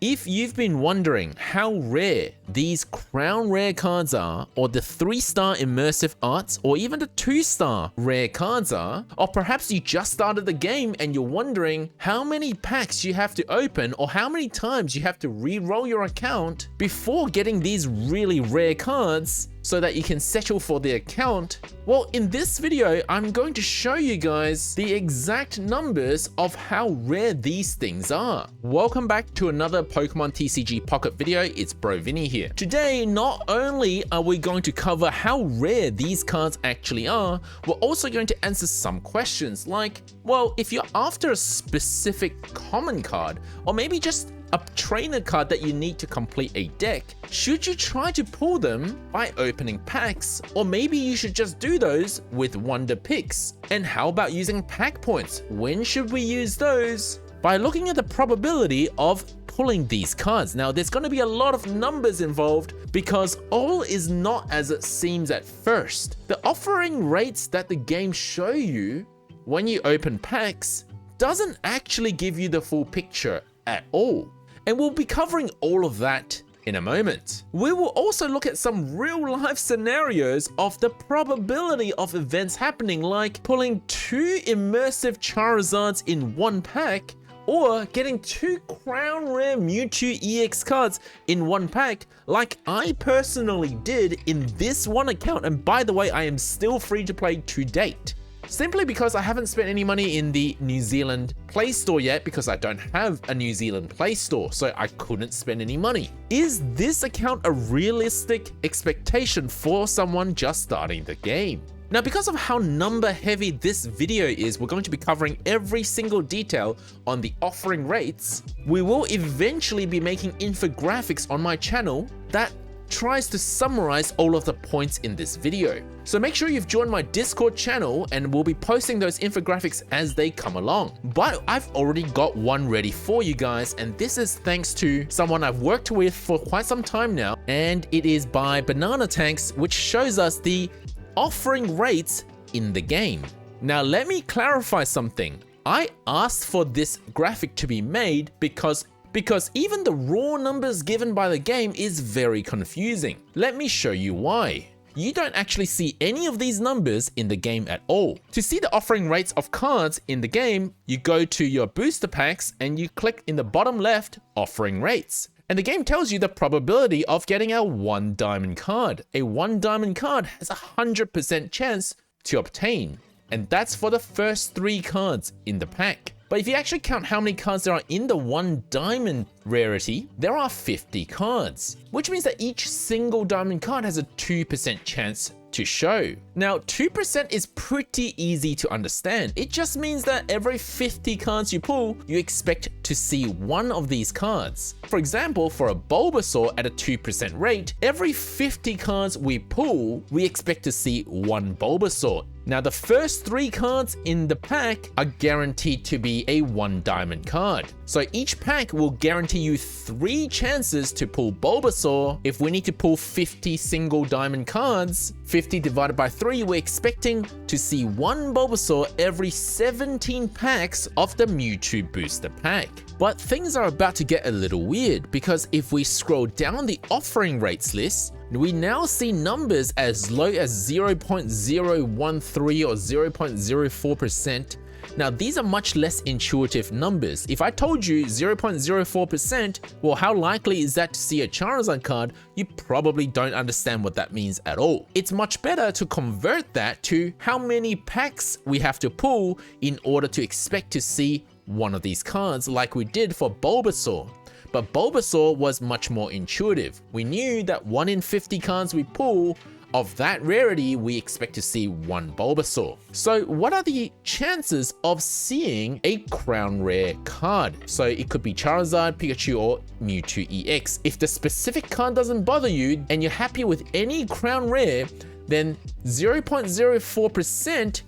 If you've been wondering how rare these crown rare cards are, or the 3-star Immersive Arts, or even the 2-star rare cards are, or perhaps you just started the game and you're wondering how many packs you have to open or how many times you have to re-roll your account before getting these really rare cards so that you can settle for the account, well, in this video, I'm going to show you guys the exact numbers of how rare these things are. Welcome back to another Pokemon TCG Pocket video. It's Brovinnie here. Today, not only are we going to cover how rare these cards actually are, we're also going to answer some questions like, well, if you're after a specific common card, or maybe just a trainer card that you need to complete a deck, should you try to pull them by opening packs, or maybe you should just do those with wonder picks? And how about using pack points? When should we use those? By looking at the probability of pulling these cards. Now, there's going to be a lot of numbers involved because all is not as it seems at first. The offering rates that the game show you when you open packs doesn't actually give you the full picture at all. And we'll be covering all of that in a moment. We will also look at some real life scenarios of the probability of events happening, like pulling 2 immersive Charizards in one pack, or getting 2 crown rare Mewtwo EX cards in one pack, like I personally did in this one account. And by the way, I am still free to play to date, simply because I haven't spent any money in the New Zealand Play Store yet, because I don't have a New Zealand Play Store, so I couldn't spend any money. Is this account a realistic expectation for someone just starting the game? Now, because of how number heavy this video is, we're going to be covering every single detail on the offering rates. We will eventually be making infographics on my channel that tries to summarize all of the points in this video. So make sure you've joined my Discord channel, and we'll be posting those infographics as they come along. But I've already got one ready for you guys, and this is thanks to someone I've worked with for quite some time now, and it is by Banana Tanks, which shows us the offering rates in the game. Now, let me clarify something. I asked for this graphic to be made because even the raw numbers given by the game is very confusing. Let me show you why. You don't actually see any of these numbers in the game at all. To see the offering rates of cards in the game, you go to your booster packs and you click in the bottom left, offering rates. And the game tells you the probability of getting a 1 diamond card. A 1 diamond card has a 100% chance to obtain, and that's for the first 3 cards in the pack. But if you actually count how many cards there are in the 1 diamond rarity, there are 50 cards, which means that each single diamond card has a 2% chance to show. Now, 2% is pretty easy to understand. It just means that every 50 cards you pull, you expect to see one of these cards. For example, for a Bulbasaur at a 2% rate, every 50 cards we pull, we expect to see 1 Bulbasaur. Now, the first 3 cards in the pack are guaranteed to be a 1 diamond card. So each pack will guarantee you 3 chances to pull Bulbasaur. If we need to pull 50 single diamond cards, 50 divided by 3, we're expecting to see 1 Bulbasaur every 17 packs of the Mewtwo booster pack. But things are about to get a little weird, because if we scroll down the offering rates list, we now see numbers as low as 0.013 or 0.04%. Now, these are much less intuitive numbers. If I told you 0.04%, well, how likely is that to see a Charizard card? You probably don't understand what that means at all. It's much better to convert that to how many packs we have to pull in order to expect to see one of these cards, like we did for Bulbasaur. But Bulbasaur was much more intuitive. We knew that 1 in 50 cards we pull of that rarity, we expect to see 1 Bulbasaur. So what are the chances of seeing a crown rare card? So it could be Charizard, Pikachu, or Mewtwo EX. If the specific card doesn't bother you and you're happy with any crown rare, then 0.04%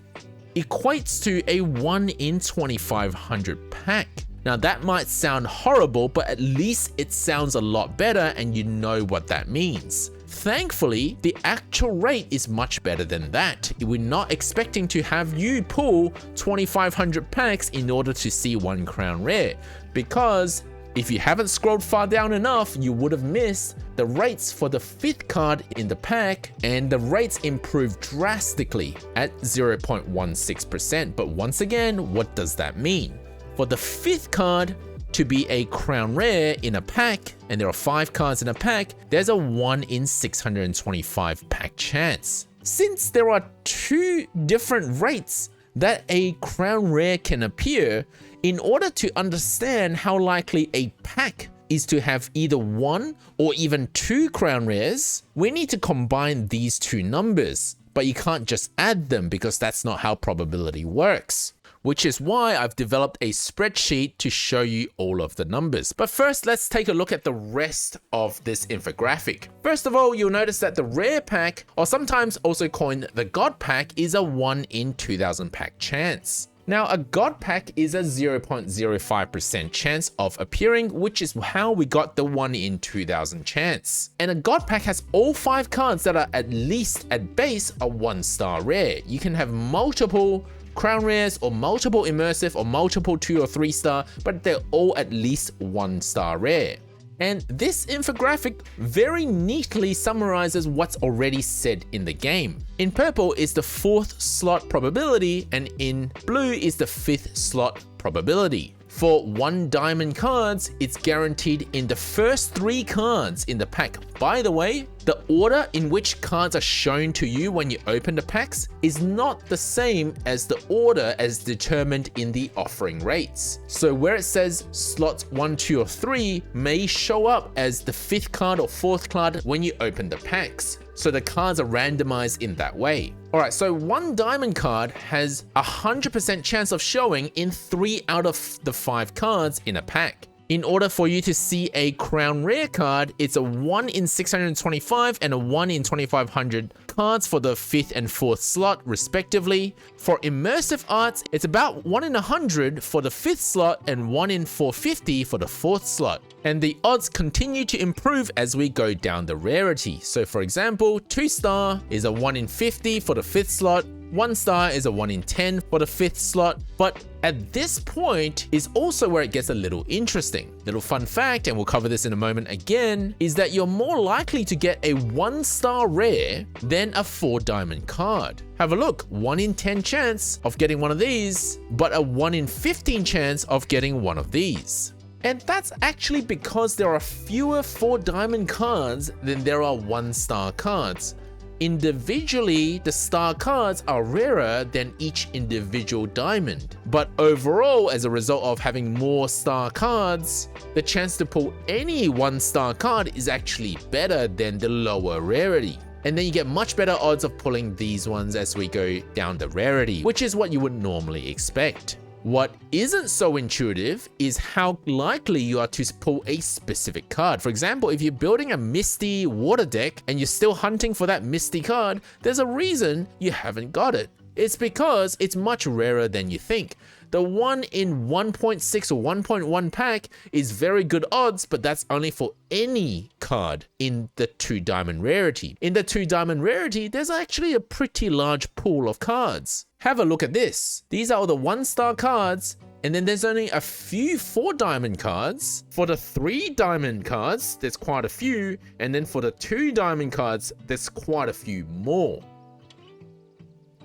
equates to a 1 in 2,500 pack. Now, that might sound horrible, but at least it sounds a lot better and you know what that means. Thankfully, the actual rate is much better than that. We're not expecting to have you pull 2,500 packs in order to see 1 crown rare, because If you haven't scrolled far down enough, you would have missed the rates for the 5th card in the pack, and the rates improved drastically at 0.16%. But once again, what does that mean? For the 5th card to be a crown rare in a pack, and there are 5 cards in a pack, there's a 1 in 625 pack chance. Since there are 2 different rates that a crown rare can appear, in order to understand how likely a pack is to have either 1 or even 2 crown rares, we need to combine these 2 numbers. But you can't just add them because that's not how probability works. Which is why I've developed a spreadsheet to show you all of the numbers. But first, let's take a look at the rest of this infographic. First of all, you'll notice that the rare pack, or sometimes also coined the God pack, is a 1 in 2000 pack chance. Now, a God pack is a 0.05% chance of appearing, which is how we got the 1 in 2000 chance. And a God pack has all 5 cards that are at least at base a 1-star rare. You can have multiple crown rares or multiple immersive or multiple 2 or 3 star, but they're all at least 1-star rare. And this infographic very neatly summarizes what's already said in the game. In purple is the 4th slot probability, and in blue is the 5th slot probability. For 1 diamond cards, it's guaranteed in the first 3 cards in the pack. By the way, the order in which cards are shown to you when you open the packs is not the same as the order as determined in the offering rates. So where it says slots 1, 2, or 3 may show up as the 5th card or 4th card when you open the packs. So the cards are randomized in that way. Alright, so 1 diamond card has a 100% chance of showing in 3 out of the 5 cards in a pack. In order for you to see a crown rare card, it's a 1 in 625 and a 1 in 2500 cards for the 5th and 4th slot respectively. For Immersive Arts, it's about 1 in 100 for the 5th slot and 1 in 450 for the 4th slot. And the odds continue to improve as we go down the rarity. So for example, 2-star is a 1 in 50 for the 5th slot, 1-star is a 1 in 10 for the 5th slot, but at this point is also where it gets a little interesting. Little fun fact, and we'll cover this in a moment again, is that you're more likely to get a 1-star rare than a 4-diamond card. Have a look, 1 in 10 chance of getting one of these, but a 1 in 15 chance of getting one of these. And that's actually because there are fewer 4-diamond cards than there are 1-star cards. Individually, the star cards are rarer than each individual diamond. But overall, as a result of having more star cards, the chance to pull any 1-star card is actually better than the lower rarity. And then you get much better odds of pulling these ones as we go down the rarity, which is what you would normally expect. What isn't so intuitive is how likely you are to pull a specific card. For example, if you're building a Misty water deck and you're still hunting for that Misty card, there's a reason you haven't got it. It's because it's much rarer than you think. The 1 in 1.6 or 1.1 pack is very good odds, but that's only for any card in the 2-diamond rarity. In the 2-diamond rarity, there's actually a pretty large pool of cards. Have a look at this. These are all the 1-star cards, and then there's only a few 4-diamond cards. For the 3-diamond cards, there's quite a few, and then for the 2-diamond cards, there's quite a few more.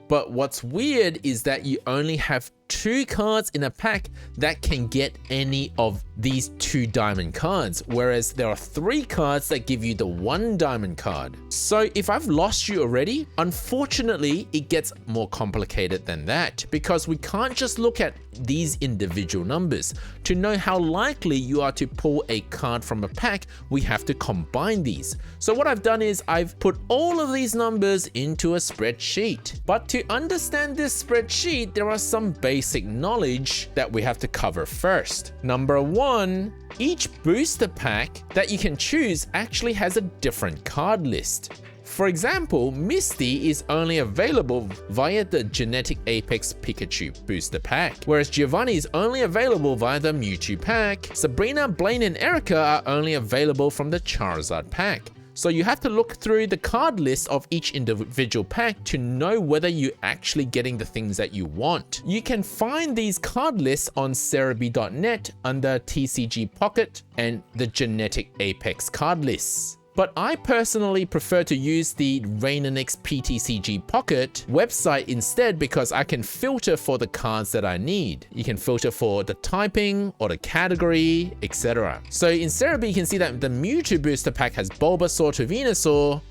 But what's weird is that you only have 2 cards in a pack that can get any of these 2-diamond cards, whereas there are 3 cards that give you the 1-diamond card. So if I've lost you already, unfortunately, it gets more complicated than that, because we can't just look at these individual numbers. To know how likely you are to pull a card from a pack, we have to combine these. So what I've done is I've put all of these numbers into a spreadsheet. But to understand this spreadsheet, there are some basic knowledge that we have to cover first. Number 1, each booster pack that you can choose actually has a different card list. For example, Misty is only available via the Genetic Apex Pikachu booster pack, whereas Giovanni is only available via the Mewtwo pack. Sabrina, Blaine, and Erica are only available from the Charizard pack. So you have to look through the card list of each individual pack to know whether you're actually getting the things that you want. You can find these card lists on Cerebi.net under TCG Pocket and the Genetic Apex card lists. But I personally prefer to use the Rainanix PTCG Pocket website instead because I can filter for the cards that I need. You can filter for the typing or the category, etc. So in Cerebi, you can see that the Mewtwo booster pack has Bulbasaur to Venusaur,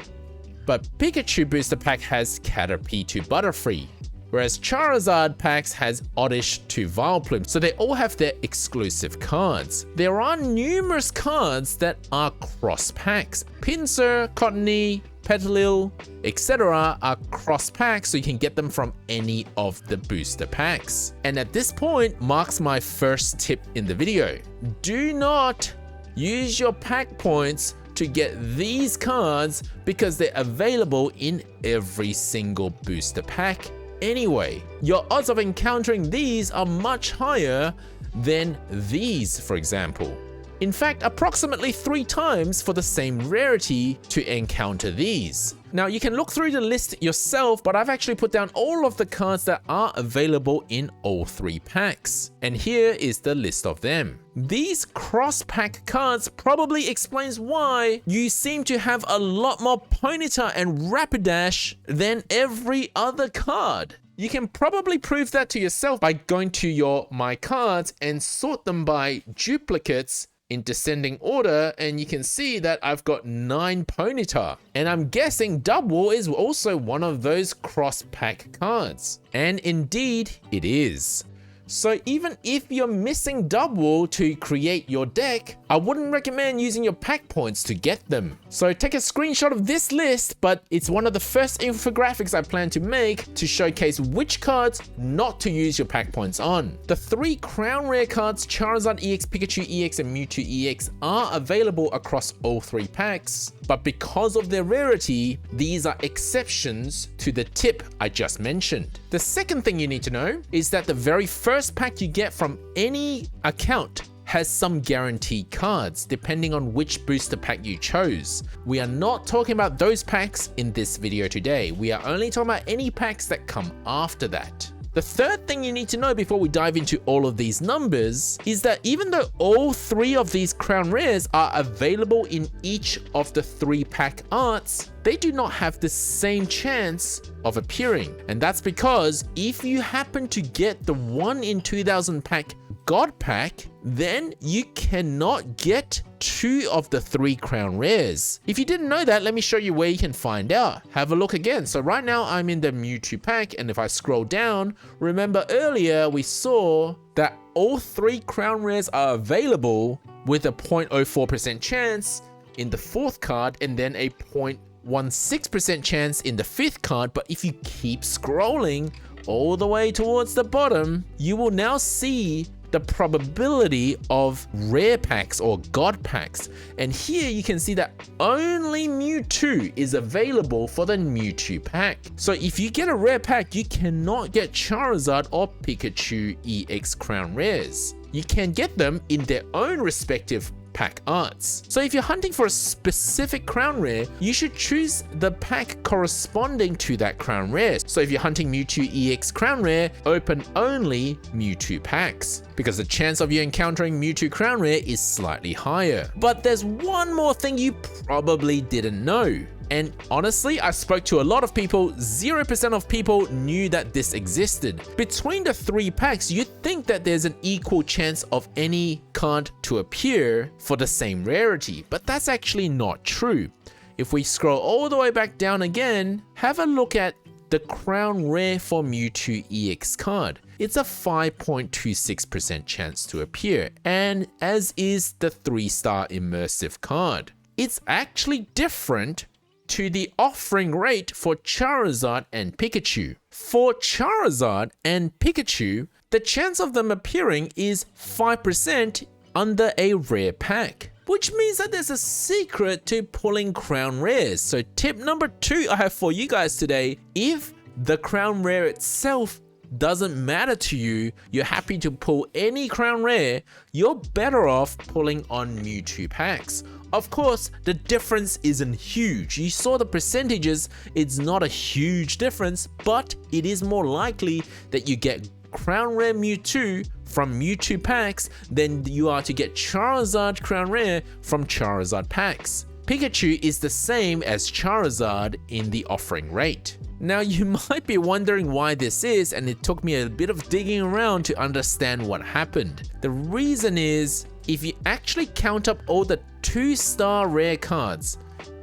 but Pikachu booster pack has Caterpie to Butterfree, whereas Charizard packs has Oddish to Vileplume, so they all have their exclusive cards. There are numerous cards that are cross packs. Pinsir, Cottony, Petalil, etc. are cross packs, so you can get them from any of the booster packs. And at this point marks my first tip in the video. Do not use your pack points to get these cards because they're available in every single booster pack. Anyway, your odds of encountering these are much higher than these, for example. In fact, approximately 3 times for the same rarity to encounter these. Now, you can look through the list yourself, but I've actually put down all of the cards that are available in all 3 packs. And here is the list of them. These cross-pack cards probably explains why you seem to have a lot more Ponyta and Rapidash than every other card. You can probably prove that to yourself by going to your My Cards and sort them by duplicates in descending order, and you can see that I've got 9 Ponyta. And I'm guessing Dubwool is also one of those cross-pack cards. And indeed, it is. So even if you're missing Dubwool to create your deck, I wouldn't recommend using your pack points to get them. So take a screenshot of this list, but it's one of the first infographics I plan to make to showcase which cards not to use your pack points on. The 3 Crown Rare cards, Charizard EX, Pikachu EX, and Mewtwo EX, are available across all 3 packs, but because of their rarity, these are exceptions to the tip I just mentioned. The second thing you need to know is that the very first pack you get from any account has some guaranteed cards depending on which booster pack you chose. We are not talking about those packs in this video today. We are only talking about any packs that come after that. The third thing you need to know before we dive into all of these numbers is that even though all 3 of these Crown Rares are available in each of the 3 pack arts, they do not have the same chance of appearing. And that's because if you happen to get the 1 in 2000 pack God pack, then you cannot get 2 of the 3 Crown Rares. If you didn't know that, let me show you where you can find out. Have a look again. So right now I'm in the Mewtwo pack, and if I scroll down, remember earlier we saw that all 3 Crown Rares are available with a 0.04% chance in the 4th card and then a 0.16% chance in the 5th card. But if you keep scrolling all the way towards the bottom, you will now see the probability of rare packs or God packs. And here you can see that only Mewtwo is available for the Mewtwo pack. So if you get a rare pack, you cannot get Charizard or Pikachu EX Crown Rares. You can get them in their own respective pack arts. So if you're hunting for a specific Crown Rare, you should choose the pack corresponding to that Crown Rare. So if you're hunting Mewtwo EX Crown Rare, open only Mewtwo packs, because the chance of you encountering Mewtwo Crown Rare is slightly higher. But there's one more thing you probably didn't know. And honestly, I spoke to a lot of people, 0% of people knew that this existed. Between the 3 packs, you'd think that there's an equal chance of any card to appear for the same rarity, but that's actually not true. If we scroll all the way back down again, have a look at the Crown Rare for Mewtwo EX card. It's a 5.26% chance to appear, and as is the 3-star Immersive card. It's actually different to the offering rate for Charizard and Pikachu. For Charizard and Pikachu, the chance of them appearing is 5% under a rare pack, which means that there's a secret to pulling Crown Rares. So tip number 2 I have for you guys today: if the Crown Rare itself doesn't matter to you, you're happy to pull any Crown Rare, you're better off pulling on Mewtwo packs. Of course, the difference isn't huge. You saw the percentages, it's not a huge difference, but it is more likely that you get Crown Rare Mewtwo from Mewtwo packs than you are to get Charizard Crown Rare from Charizard packs. Pikachu is the same as Charizard in the offering rate. Now you might be wondering why this is, and it took me a bit of digging around to understand what happened. The reason is, if you actually count up all the 2-star rare cards,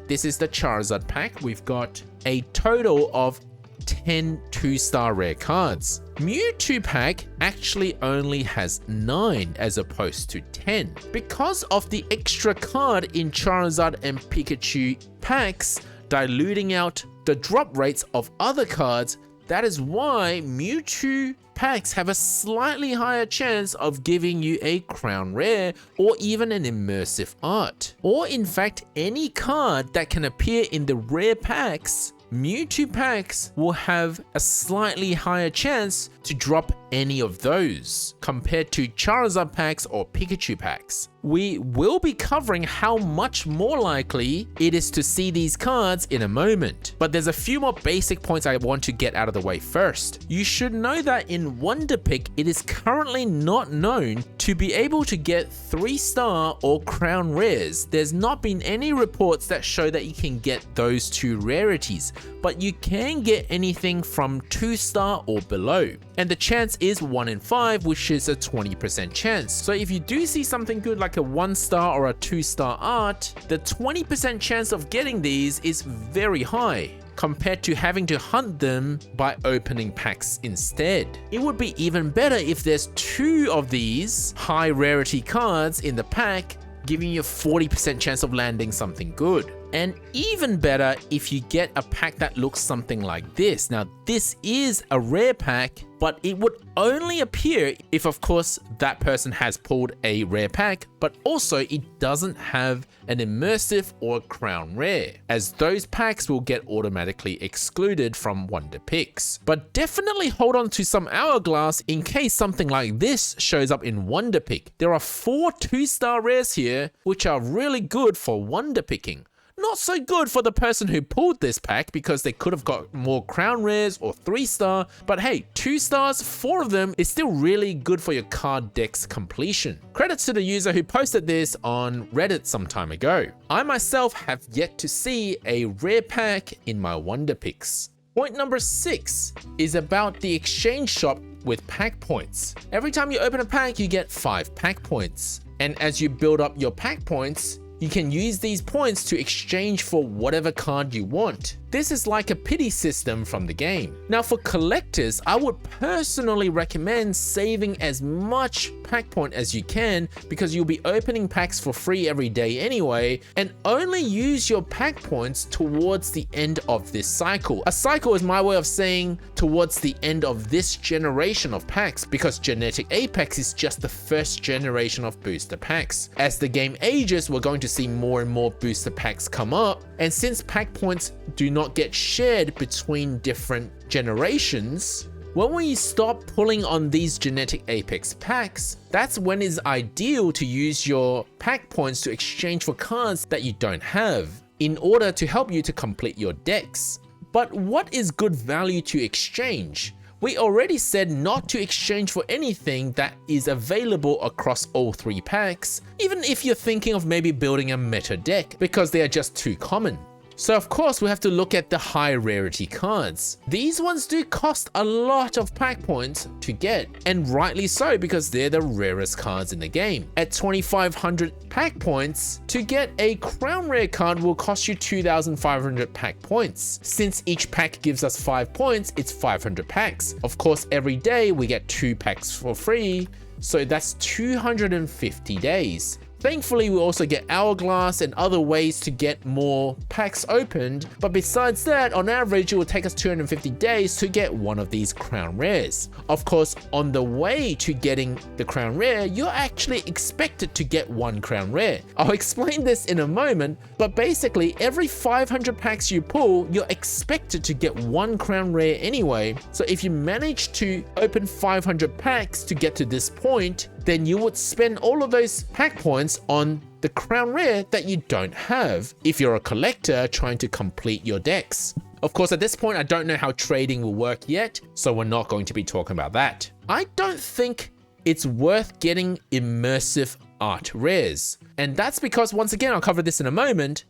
this is the Charizard pack, we've got a total of 10 2-star rare cards. Mewtwo pack actually only has 9 as opposed to 10. Because of the extra card in Charizard and Pikachu packs diluting out the drop rates of other cards, that is why Mewtwo packs have a slightly higher chance of giving you a Crown Rare or even an Immersive Art. Or in fact, any card that can appear in the rare packs, Mewtwo packs will have a slightly higher chance to drop any of those compared to Charizard packs or Pikachu packs. We will be covering how much more likely it is to see these cards in a moment, but there's a few more basic points I want to get out of the way first. You should know that in Wonder Pick, it is currently not known to be able to get 3-star or Crown Rares. There's not been any reports that show that you can get those 2 rarities, but you can get anything from 2-star or below. And the chance is 1 in 5, which is a 20% chance. So if you do see something good like a 1-star or a 2-star art, the 20% chance of getting these is very high compared to having to hunt them by opening packs instead. It would be even better if there's 2 of these high rarity cards in the pack, giving you a 40% chance of landing something good. And even better if you get a pack that looks something like this. Now, this is a rare pack, but it would only appear if, of course, that person has pulled a rare pack, but also it doesn't have an immersive or crown rare, as those packs will get automatically excluded from Wonder Picks. But definitely hold on to some hourglass in case something like this shows up in Wonder Pick. There are 4 2-star rares here, which are really good for Wonder Picking. Not so good for the person who pulled this pack because they could have got more crown rares or 3-star, but hey, 2 stars, 4 of them is still really good for your card deck's completion. Credits to the user who posted this on Reddit some time ago. I myself have yet to see a rare pack in my Wonder Picks. Point number 6 is about the exchange shop with pack points. Every time you open a pack, you get 5 pack points. And as you build up your pack points, you can use these points to exchange for whatever card you want. This is like a pity system from the game. Now for collectors, I would personally recommend saving as much pack point as you can because you'll be opening packs for free every day anyway, and only use your pack points towards the end of this cycle. A cycle is my way of saying towards the end of this generation of packs, because Genetic Apex is just the first generation of booster packs. As the game ages, we're going to see more and more booster packs come up, and since pack points do not get shared between different generations, when we stop pulling on these Genetic Apex packs, that's when it's ideal to use your pack points to exchange for cards that you don't have in order to help you to complete your decks. But what is good value to exchange? We already said not to exchange for anything that is available across all 3 packs, even if you're thinking of maybe building a meta deck, because they are just too common. So of course we have to look at the high rarity cards. These ones do cost a lot of pack points to get, and rightly so because they're the rarest cards in the game. At 2500 pack points, to get a crown rare card will cost you 2500 pack points. Since each pack gives us 5 points, it's 500 packs. Of course, every day we get 2 packs for free, so that's 250 days. Thankfully, we also get Hourglass and other ways to get more packs opened, but besides that, on average, it will take us 250 days to get one of these crown rares. Of course, on the way to getting the crown rare, you're actually expected to get 1 crown rare. I'll explain this in a moment, but basically, every 500 packs you pull, you're expected to get 1 crown rare anyway. So if you manage to open 500 packs to get to this point, then you would spend all of those pack points on the crown rare that you don't have if you're a collector trying to complete your decks. Of course, at this point, I don't know how trading will work yet, so we're not going to be talking about that. I don't think it's worth getting immersive art rares. And that's because, once again, I'll cover this in a moment,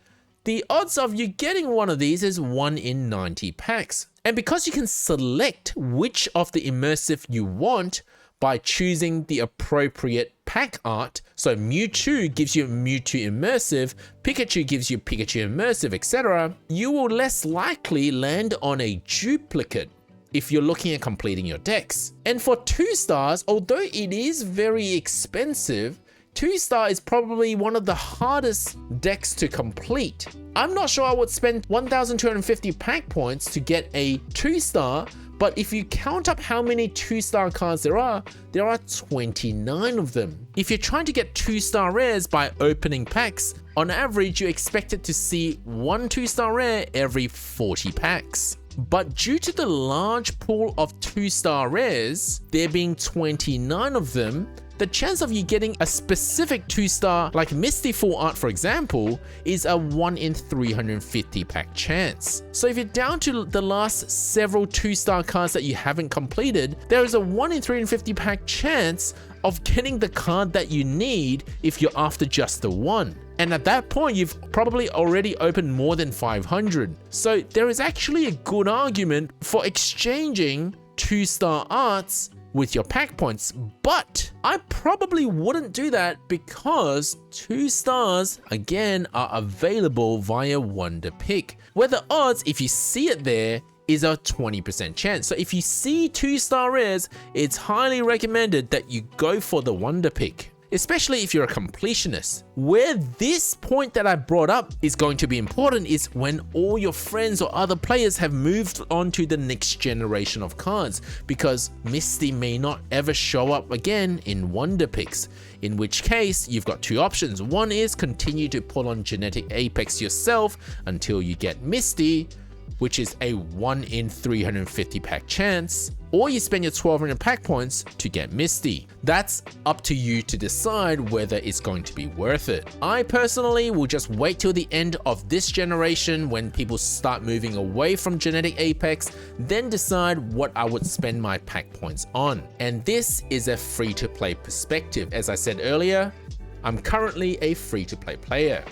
the odds of you getting one of these is 1 in 90 packs. And because you can select which of the immersive you want by choosing the appropriate pack art, so Mewtwo gives you Mewtwo immersive, Pikachu gives you Pikachu immersive, etc., you will less likely land on a duplicate if you're looking at completing your decks. And for 2 stars, although it is very expensive, 2-star is probably one of the hardest decks to complete. I'm not sure I would spend 1,250 pack points to get a 2-star, but if you count up how many 2-star cards there are 29 of them. If you're trying to get 2-star rares by opening packs, on average you expect to see 1 2-star rare every 40 packs. But due to the large pool of 2-star rares, there being 29 of them, the chance of you getting a specific 2-star like Misty Full Art, for example, is a 1 in 350 pack chance. So if you're down to the last several 2-star cards that you haven't completed, there is a 1 in 350 pack chance of getting the card that you need if you're after just the one. And at that point, you've probably already opened more than 500. So there is actually a good argument for exchanging 2-star arts with your pack points, but I probably wouldn't do that because 2 stars, again, are available via Wonder Pick, where the odds, if you see it there, is a 20% chance. So if you see 2-star rares, it's highly recommended that you go for the Wonder Pick, especially if you're a completionist. Where this point that I brought up is going to be important is when all your friends or other players have moved on to the next generation of cards, because Misty may not ever show up again in Wonder Picks, in which case you've got 2 options. One is continue to pull on Genetic Apex yourself until you get Misty, which is a 1 in 350 pack chance, or you spend your 1200 pack points to get Misty. That's up to you to decide whether it's going to be worth it. I personally will just wait till the end of this generation when people start moving away from Genetic Apex, then decide what I would spend my pack points on. And this is a free-to-play perspective. As I said earlier, I'm currently a free-to-play player.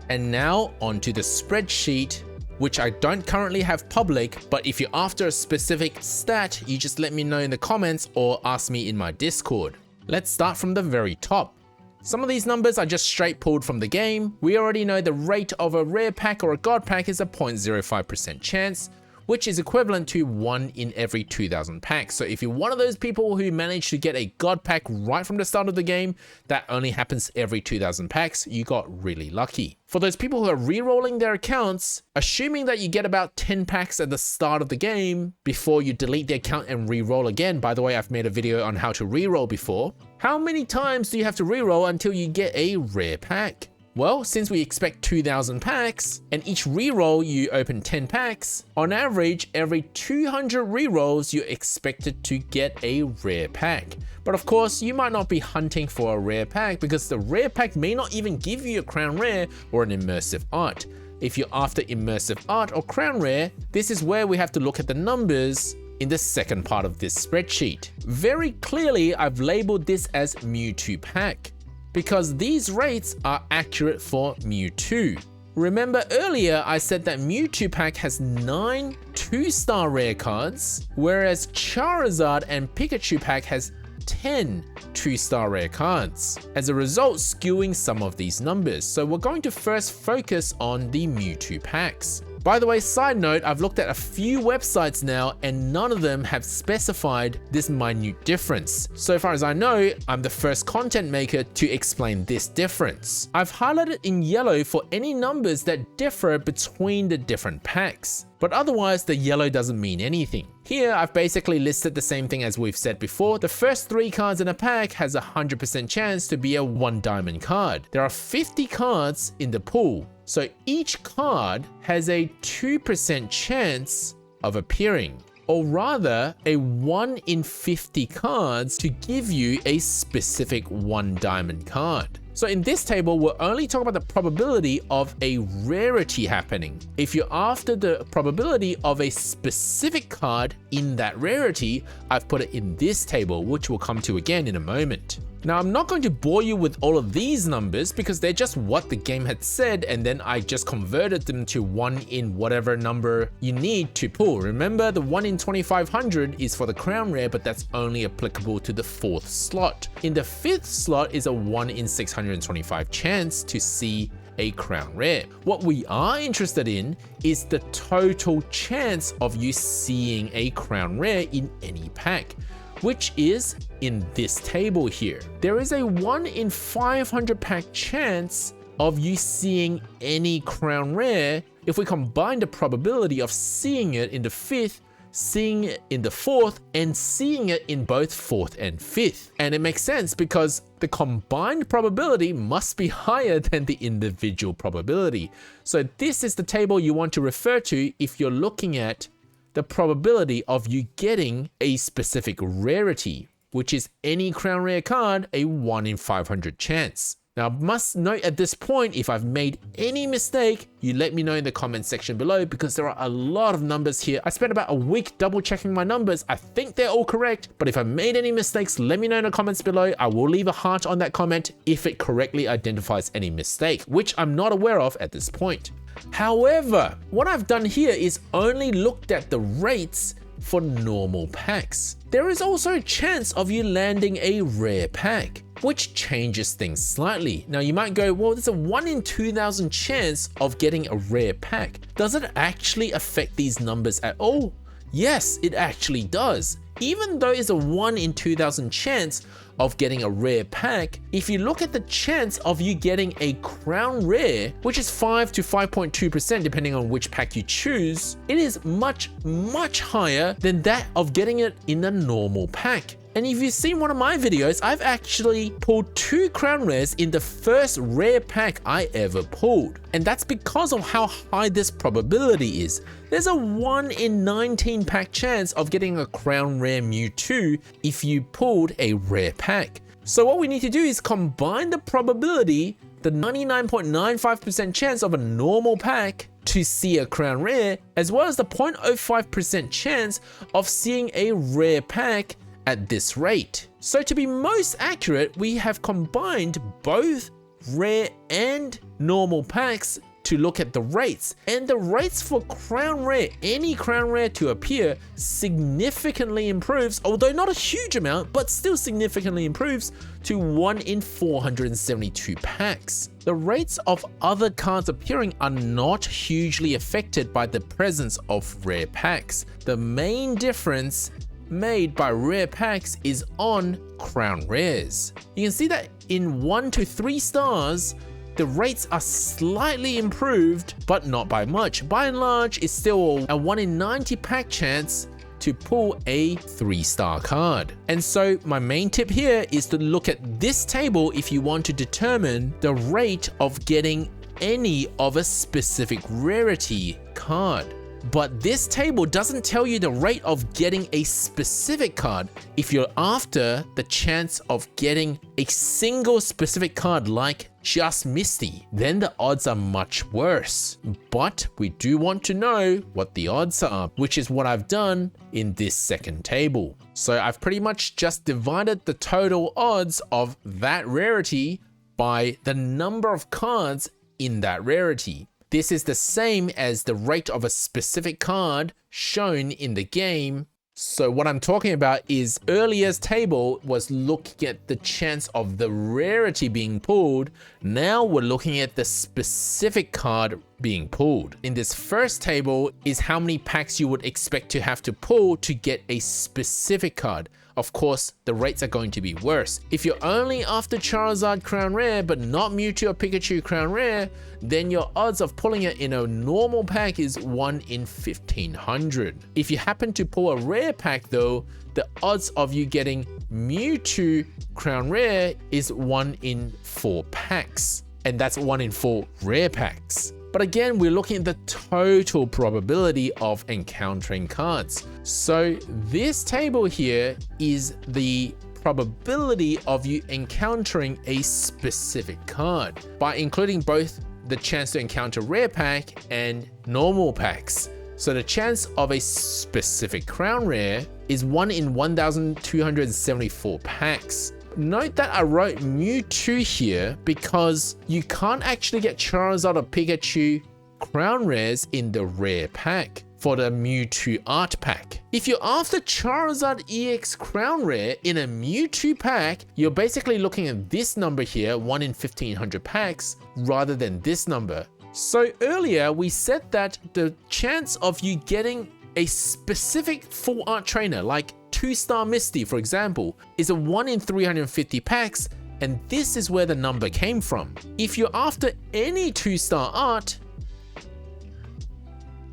And now onto the spreadsheet, which I don't currently have public, but if you're after a specific stat, you just let me know in the comments or ask me in my Discord. Let's start from the very top. Some of these numbers are just straight pulled from the game. We already know the rate of a rare pack or a god pack is a 0.05% chance, which is equivalent to 1 in every 2,000 packs. So if you're one of those people who managed to get a god pack right from the start of the game, that only happens every 2,000 packs, you got really lucky. For those people who are re-rolling their accounts, assuming that you get about 10 packs at the start of the game before you delete the account and re-roll again, by the way, I've made a video on how to re-roll before, how many times do you have to re-roll until you get a rare pack? Well, since we expect 2,000 packs, and each reroll you open 10 packs, on average, every 200 rerolls you're expected to get a rare pack. But of course, you might not be hunting for a rare pack because the rare pack may not even give you a crown rare or an immersive art. If you're after immersive art or crown rare, this is where we have to look at the numbers in the second part of this spreadsheet. Very clearly, I've labeled this as Mewtwo pack, because these rates are accurate for Mewtwo. Remember earlier I said that Mewtwo pack has 9 2-star rare cards, whereas Charizard and Pikachu pack has 10 2-star rare cards, as a result skewing some of these numbers. So we're going to first focus on the Mewtwo packs. By the way, side note, I've looked at a few websites now and none of them have specified this minute difference. So far as I know, I'm the first content maker to explain this difference. I've highlighted in yellow for any numbers that differ between the different packs, but otherwise the yellow doesn't mean anything. Here, I've basically listed the same thing as we've said before. The first 3 cards in a pack has a 100% chance to be a 1 diamond card. There are 50 cards in the pool, so each card has a 2% chance of appearing. or rather a 1 in 50 cards to give you a specific 1 diamond card. So in this table, we're only talking about the probability of a rarity happening. If you're after the probability of a specific card in that rarity, I've put it in this table, which we'll come to again in a moment. Now, I'm not going to bore you with all of these numbers because they're just what the game had said, and then I just converted them to 1 in whatever number you need to pull. Remember, the 1 in 2500 is for the crown rare, but that's only applicable to the 4th slot. In the 5th slot is a 1 in 625 chance to see a crown rare. What we are interested in is the total chance of you seeing a crown rare in any pack, which is in this table here. There is a 1 in 500 pack chance of you seeing any crown rare if we combine the probability of seeing it in the 5th, seeing it in the 4th, and seeing it in both 4th and 5th. And it makes sense because the combined probability must be higher than the individual probability. So this is the table you want to refer to if you're looking at the probability of you getting a specific rarity, which is any crown rare card, a 1 in 500 chance. Now, I must note at this point, if I've made any mistake, you let me know in the comment section below because there are a lot of numbers here. I spent about a week double checking my numbers. I think they're all correct, but if I made any mistakes, let me know in the comments below. I will leave a heart on that comment if it correctly identifies any mistake, which I'm not aware of at this point. However, what I've done here is only looked at the rates for normal packs. There is also a chance of you landing a rare pack, which changes things slightly. Now you might go, well, there's a 1 in 2000 chance of getting a rare pack. Does it actually affect these numbers at all? Yes, it actually does. Even though it's a 1 in 2000 chance of getting a rare pack, if you look at the chance of you getting a crown rare, which is 5 to 5.2% depending on which pack you choose, it is much, much higher than that of getting it in a normal pack. And if you've seen one of my videos, I've actually pulled 2 crown rares in the first rare pack I ever pulled. And that's because of how high this probability is. There's a 1 in 19 pack chance of getting a crown rare Mewtwo if you pulled a rare pack. So what we need to do is combine the probability, the 99.95% chance of a normal pack to see a crown rare, as well as the 0.05% chance of seeing a rare pack at this rate. So to be most accurate, we have combined both rare and normal packs to look at the rates, and the rates for crown rare, any crown rare to appear, significantly improves, although not a huge amount, but still significantly improves to 1 in 472 packs. The rates of other cards appearing are not hugely affected by the presence of rare packs. The main difference made by rare packs is on crown rares. You can see that in 1 to 3 stars, the rates are slightly improved, but not by much. By and large, it's still a 1 in 90 pack chance to pull a 3-star card. And so my main tip here is to look at this table if you want to determine the rate of getting any of a specific rarity card. But this table doesn't tell you the rate of getting a specific card. If you're after the chance of getting a single specific card like just Misty, then the odds are much worse. But we do want to know what the odds are, which is what I've done in this second table. So I've pretty much just divided the total odds of that rarity by the number of cards in that rarity. This is the same as the rate of a specific card shown in the game. So what I'm talking about is earlier's table was looking at the chance of the rarity being pulled. Now we're looking at the specific card being pulled. In this first table is how many packs you would expect to have to pull to get a specific card. Of course, the rates are going to be worse. If you're only after Charizard Crown Rare, but not Mewtwo or Pikachu Crown Rare, then your odds of pulling it in a normal pack is 1 in 1500. If you happen to pull a rare pack though, the odds of you getting Mewtwo Crown Rare is 1 in 4 packs. And that's 1 in 4 rare packs. But again, we're looking at the total probability of encountering cards. So this table here is the probability of you encountering a specific card by including both the chance to encounter rare pack and normal packs. So the chance of a specific crown rare is 1 in 1,274 packs. Note that I wrote Mewtwo here because you can't actually get Charizard or Pikachu crown rares in the rare pack for the Mewtwo art pack. If you're after Charizard EX crown rare in a Mewtwo pack, you're basically looking at this number here, 1 in 1,500 packs, rather than this number. So earlier we said that the chance of you getting a specific full art trainer like 2-star Misty, for example, is a 1 in 350 packs, and this is where the number came from. If you're after any 2-star art,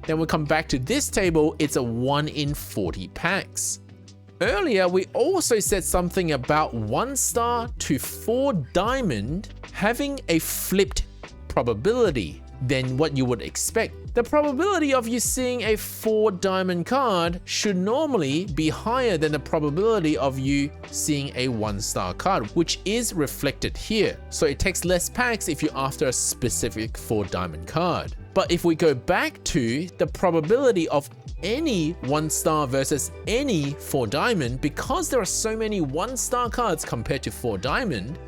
then we'll come back to this table, it's a 1 in 40 packs. Earlier, we also said something about 1-star to 4 diamond having a flipped probability than what you would expect. The probability of you seeing a 4 diamond card should normally be higher than the probability of you seeing a 1-star card, which is reflected here. So it takes less packs if you're after a specific 4 diamond card. But if we go back to the probability of any 1-star versus any 4 diamond, because there are so many 1-star cards compared to 4 diamond,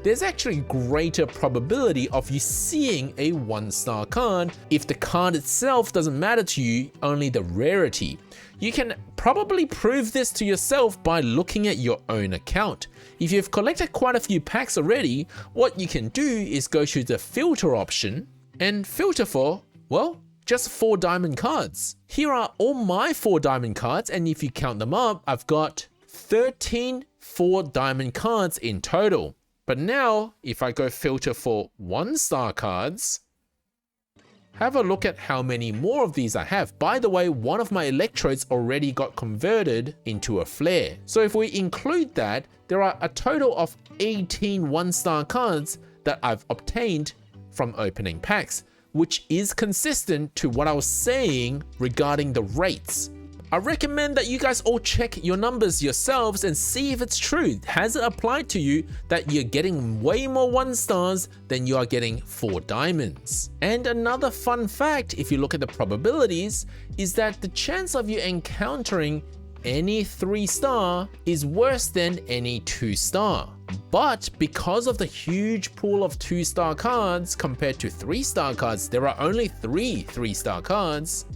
there's actually greater probability of you seeing a 1-star card if the card itself doesn't matter to you, only the rarity. You can probably prove this to yourself by looking at your own account. If you've collected quite a few packs already, what you can do is go to the filter option and filter for, well, just 4 diamond cards. Here are all my 4 diamond cards, and if you count them up, I've got 13 4 diamond cards in total. But now, if I go filter for 1-star cards, have a look at how many more of these I have. By the way, one of my electrodes already got converted into a flare. So if we include that, there are a total of 18 1-star cards that I've obtained from opening packs, which is consistent to what I was saying regarding the rates. I recommend that you guys all check your numbers yourselves and see if it's true. Has it applied to you that you're getting way more 1-stars than you are getting 4 diamonds? And another fun fact, if you look at the probabilities, is that the chance of you encountering any 3-star is worse than any 2-star. But because of the huge pool of 2-star cards compared to 3-star cards, there are only 3 3-star cards.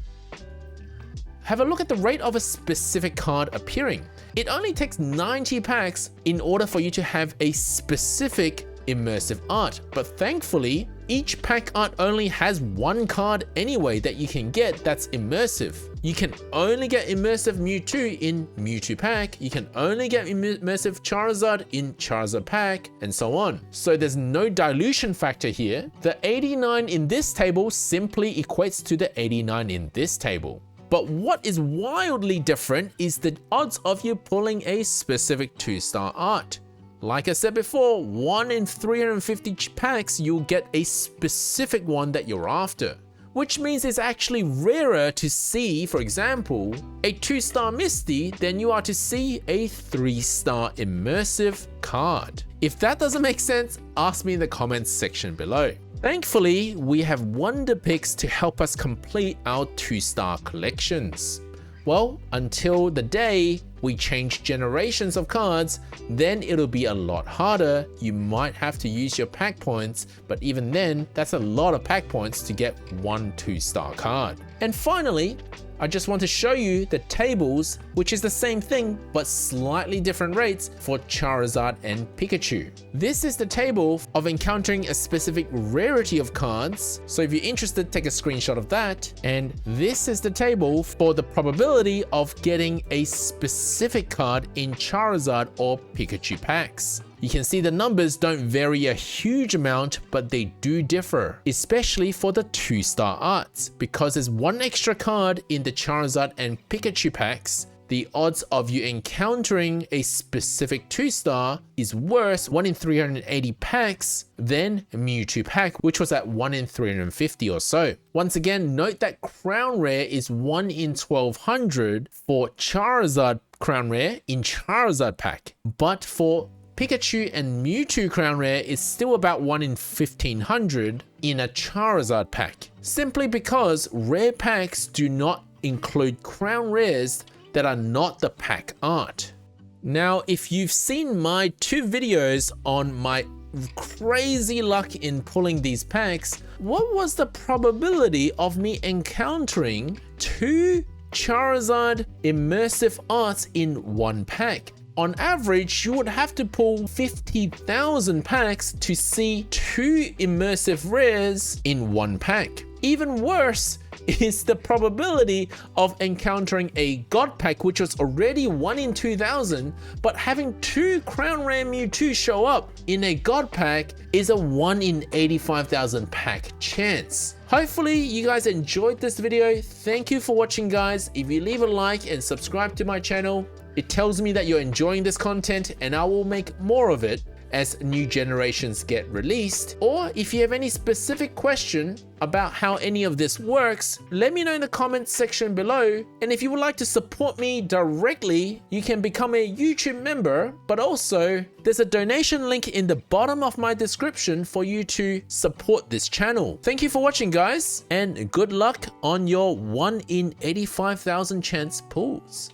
Have a look at the rate of a specific card appearing. It only takes 90 packs in order for you to have a specific immersive art, but thankfully, each pack art only has 1 card anyway that you can get that's immersive. You can only get immersive Mewtwo in Mewtwo pack, you can only get immersive Charizard in Charizard pack, and so on. So there's no dilution factor here. The 89 in this table simply equates to the 89 in this table. But what is wildly different is the odds of you pulling a specific 2-star art. Like I said before, 1 in 350 packs, you'll get a specific one that you're after. Which means it's actually rarer to see, for example, a 2-star Misty than you are to see a 3-star immersive card. If that doesn't make sense, ask me in the comments section below. Thankfully, we have Wonder Picks to help us complete our 2-star collections. Well, until the day we change generations of cards, then it'll be a lot harder. You might have to use your pack points, but even then, that's a lot of pack points to get 1 2-star card. And finally, I just want to show you the tables, which is the same thing, but slightly different rates for Charizard and Pikachu. This is the table of encountering a specific rarity of cards. So if you're interested, take a screenshot of that. And this is the table for the probability of getting a specific card in Charizard or Pikachu packs. You can see the numbers don't vary a huge amount, but they do differ, especially for the 2-star arts. Because there's 1 extra card in the Charizard and Pikachu packs, the odds of you encountering a specific 2-star is worse 1 in 380 packs than a Mewtwo pack, which was at 1 in 350 or so. Once again, note that Crown Rare is 1 in 1200 for Charizard Crown Rare in Charizard pack, but for Pikachu and Mewtwo Crown Rare is still about 1 in 1500 in a Charizard pack, simply because rare packs do not include Crown Rares that are not the pack art. Now, if you've seen my 2 videos on my crazy luck in pulling these packs, what was the probability of me encountering 2 Charizard Immersive Arts in one pack? On average, you would have to pull 50,000 packs to see 2 immersive rares in one pack. Even worse is the probability of encountering a God pack, which was already 1 in 2,000, but having 2 Crown Rare Mewtwo show up in a God pack is a 1 in 85,000 pack chance. Hopefully you guys enjoyed this video. Thank you for watching, guys. If you leave a like and subscribe to my channel, it tells me that you're enjoying this content, and I will make more of it as new generations get released. Or if you have any specific question about how any of this works, let me know in the comments section below. And if you would like to support me directly, you can become a YouTube member, but also there's a donation link in the bottom of my description for you to support this channel. Thank you for watching, guys, and good luck on your 1 in 85,000 chance pulls.